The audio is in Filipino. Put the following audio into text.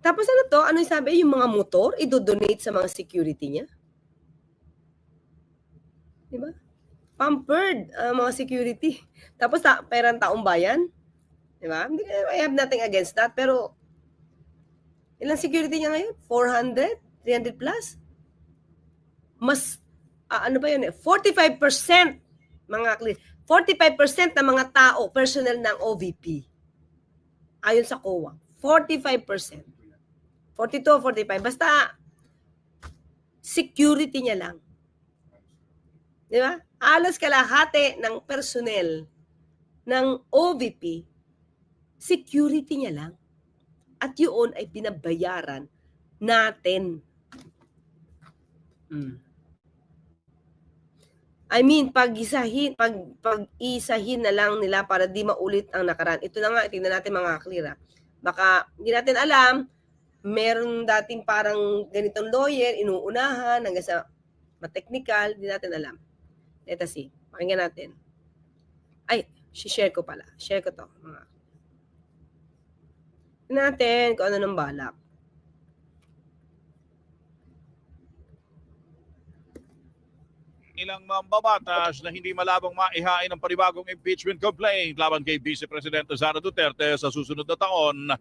Tapos ano to? Ano yung sabi? Yung mga motor, i-donate sa mga security niya? Diba? Pampered mga security. Tapos pera ng taong bayan. Diba? I have nothing against that. Pero, ilang security niya ngayon? 400? 300 plus? Mas, ano ba yun eh? 45% mga 45% ng mga tao, personnel ng OVP. Ayon sa COA. 45%. 42, 45. Basta, security niya lang. Di ba? Alas kalahati ng personnel ng OVP, security niya lang. At yun ay binabayaran natin. I mean, pag-isahin na lang nila para di maulit ang nakaraan. Ito na nga, tingnan natin mga klira. Baka hindi natin alam, meron dating parang ganitong lawyer, inuunahan, hanggang sa ma-technical, hindi natin alam. Let us see. Pakinggan natin. Ay, share ko pala. Share ko to. Tingnan natin kung ano nang balak. Ilang mambabatas na hindi malabong maihain ang panibagong impeachment complaint laban kay Vice Presidente Sara Duterte sa susunod na taon